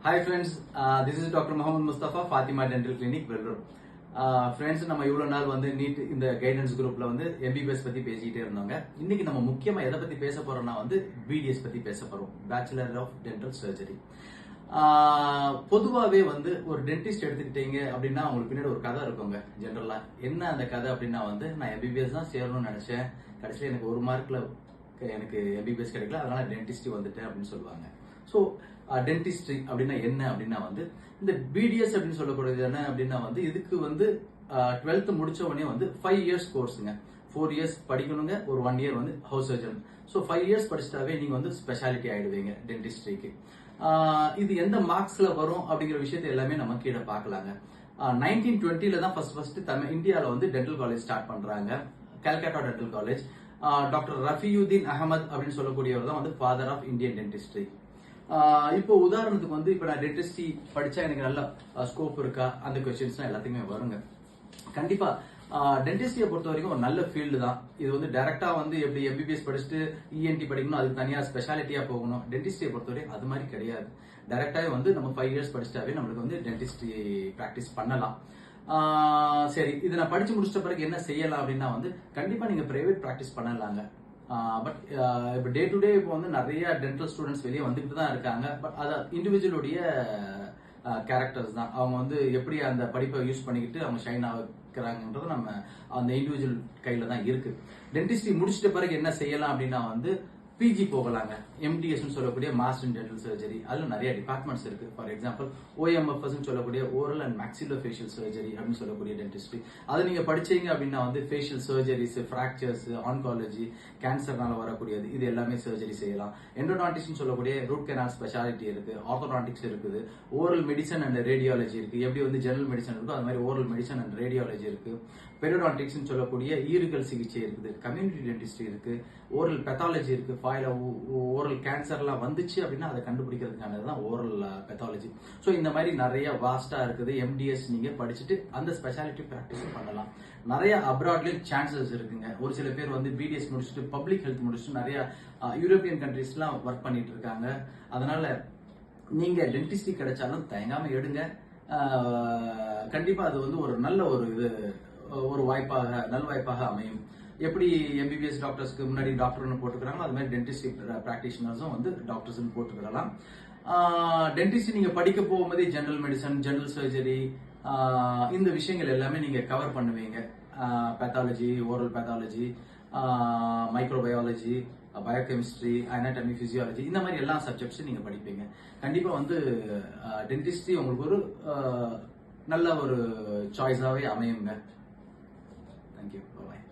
Hi friends, this is Dr. Mohammed Mustafa, Fatima Dental Clinic, Vellore. Friends, நம்ம இவ்வளவு நாள் வந்து நீட் இந்த கைடன்ஸ் குரூப்ல வந்து எம்பிபிஎஸ் பத்தி பேசிட்டே இருந்தோங்க. இன்னைக்கு நம்ம முக்கியமா எதை பத்தி பேச போறோம்னா வந்து பிடிஎஸ் பத்தி பேச போறோம், பேச்சுலர் ஆஃப் டென்டல் சர்ஜரி. பொதுவாகவே வந்து ஒரு டென்டிஸ்ட் எடுத்துக்கிட்டீங்க அப்படின்னா உங்களுக்கு பின்னாடி ஒரு கதை இருக்குங்க. ஜென்ரலா என்ன அந்த கதை அப்படின்னா வந்து நான் எம்பிபிஎஸ் தான் சேரணும்னு நினைச்சேன், கடைசியில் எனக்கு 1 மார்க்ல எனக்கு எம்பிபிஎஸ் கிடைக்கல, அதனால டென்டிஸ்ட் வந்துட்டேன் அப்படின்னு சொல்லுவாங்க. ஸோ டென்டிஸ்ட்ரி அப்படின்னா என்ன அப்படின்னா வந்து இந்த பிடிஎஸ் அப்படின்னு சொல்லக்கூடியது என்ன அப்படின்னா வந்து இதுக்கு வந்து 12th முடிச்ச உடனே வந்து 5 இயர்ஸ் கோர்ஸுங்க. 4 இயர்ஸ் படிக்கணுங்க, ஒரு 1 இயர் வந்து ஹவுஸ் சர்ஜன். ஸோ 5 இயர்ஸ் படிச்சிட்டாவே நீங்க வந்து ஸ்பெஷாலிட்டி ஆயிடுவீங்க டென்டிஸ்ட்ரிக்கு. இது எந்த மார்க்ஸ்ல வரும் அப்படிங்கிற விஷயத்தை எல்லாமே நம்ம கீழே பார்க்கலாங்க. 1920ல தான் ஃபர்ஸ்ட் இந்தியாவில் வந்து டென்டல் காலேஜ் ஸ்டார்ட் பண்றாங்க, Calcutta dental college. Doctor Rafiuddin Ahmed அப்படின்னு சொல்லக்கூடியவர் தான் வந்து ஃபாதர் ஆஃப் இந்தியன் டென்டிஸ்ட்ரி. இப்போ உதாரணத்துக்கு வந்து இப்போ நான் டென்டிஸ்ட்ரி படிச்சா எனக்கு நல்ல ஸ்கோப் இருக்கா, அந்த கொஸ்டின்ஸ் எல்லாத்துக்குமே வருங்க. கண்டிப்பா டென்டிஸ்ட்ரியை பொறுத்த வரைக்கும் ஒரு நல்ல ஃபீல்டு தான். இது வந்து டைரக்டா வந்து எப்படி எம்பிபிஎஸ் படிச்சுட்டு இஎன்டி படிக்கணும், அதுக்கு தனியா ஸ்பெஷாலிட்டியா போகணும். டென்டிஸ்ட்ரியை பொறுத்தவரைக்கும் அது மாதிரி கிடையாது. டைரக்டாவே வந்து நம்ம 5 இயர்ஸ் படிச்சிட்டாவே நம்மளுக்கு வந்து டென்டிஸ்ட்ரி பிராக்டிஸ் பண்ணலாம். சரி, இதை நான் படிச்சு முடிச்சிட்ட பிறகு என்ன செய்யலாம் அப்படின்னா வந்து கண்டிப்பா நீங்க பிரைவேட் பிராக்டிஸ் பண்ணலாங்க. பட் இப்போ டே டு டே இப்போ வந்து நிறைய டென்டல் ஸ்டூடெண்ட்ஸ் வெளியே வந்துட்டு தான் இருக்காங்க. பட் அது இண்டிவிஜுவலுடைய கேரக்டர்ஸ் தான். அவங்க வந்து எப்படி அந்த படிப்பை யூஸ் பண்ணிக்கிட்டு அவங்க ஷைன் ஆகிறாங்கன்றது நம்ம அந்த இண்டிவிஜுவல் கையில தான் இருக்கு. டென்டிஸ்ட்ரி முடிச்சிட்ட பிறகு என்ன செய்யலாம் அப்படின்னா வந்து பிஜி போகலாங்க. எம்டிஎஸ் சொல்லக்கூடிய மாஸ்டர் இன் டென்டல் சர்ஜரி. அதுல நிறைய டிபார்ட்மெண்ட்ஸ் இருக்கு. ஃபார் எக்ஸாம்பிள் ஓஎம்எஃப்எஸ் சொல்லக்கூடிய ஓரல் அண்ட் மேக்ஸிலோ ஃபேஷியல் சர்ஜரி அப்படின்னு சொல்லக்கூடிய டென்டிஸ்ட்ரி. அதை நீங்க படிச்சீங்க அப்படின்னா வந்து ஃபேஷியல் சர்ஜரிஸ், ஃபிராக்சர்ஸ், ஆன்காலஜி, கேன்சர்னால வரக்கூடியது, இது எல்லாமே சர்ஜரி செய்யலாம். எண்டோடான்டிக்ஸ் சொல்லக்கூடிய ரூட் கெனால் ஸ்பெஷாலிட்டி இருக்கு, ஆர்த்தோடான்டிக்ஸ் இருக்குது, ஓரல் மெடிசன் அண்ட் ரேடியாலஜி இருக்கு. எப்படி வந்து ஜெனரல் மெடிசன் இருக்கோ அது மாதிரி ஓரல் மெடிசன் அண்ட் ரேடியாலஜி இருக்கு. பெரியோடான்டிக்ஸ் சொல்லக்கூடிய ஈறுகள் சிகிச்சை இருக்குது, கம்யூனிட்டி டென்டிஸ்ட்ரி இருக்கு, ஓரல் பெத்தாலஜி இருக்கு. ஓரல் கேன்சர்லாம் வந்துச்சு அப்படின்னா அதை கண்டுபிடிக்கிறதுக்கானது தான் ஓரல் பெத்தாலஜி. ஸோ இந்த மாதிரி நிறைய வாஸ்டா இருக்குது. எம்டிஎஸ் நீங்க படிச்சுட்டு அந்த ஸ்பெஷாலிட்டி பிராக்டிஸ் பண்ணலாம். நிறைய அப்ராட்லயும் சான்சஸ் இருக்குங்க. ஒரு சில பேர் வந்து பிடிஎஸ் முடிச்சுட்டு பப்ளிக் ஹெல்த் முடிச்சுட்டு நிறைய யூரோப்பியன் கண்ட்ரீஸ்லாம் ஒர்க் பண்ணிட்டு இருக்காங்க. அதனால நீங்க டென்டிஸ்ட்ரி கிடைச்சாலும் தயங்காம எடுங்க. கண்டிப்பா அது வந்து ஒரு நல்ல ஒரு வாய்ப்பாக அமையும். எப்படி எம்பிபிஎஸ் டாக்டர்ஸ்க்கு முன்னாடி டாக்டர்னு போட்டுக்கிறாங்களோ அது மாதிரி டென்டிஸ்ட்ரி பிராக்டிஷனர்ஸும் வந்து டாக்டர்ஸ் போட்டுக்கலாம். டென்டிஸ்ட்ரி நீங்க படிக்க போகும்போதே ஜெனரல் மெடிசன், ஜெனரல் சர்ஜரி, இந்த விஷயங்கள் எல்லாமே நீங்க கவர் பண்ணுவீங்க. Pathology, oral pathology, microbiology, biochemistry, anatomy, physiology, இந்த மாதிரி எல்லா சப்ஜெக்ட்ஸும் நீங்க படிப்பீங்க. கண்டிப்பா வந்து டென்டிஸ்ட்ரி உங்களுக்கு ஒரு நல்ல ஒரு சாய்ஸாவே அமையுங்க. தேங்க்யூ, பாய்.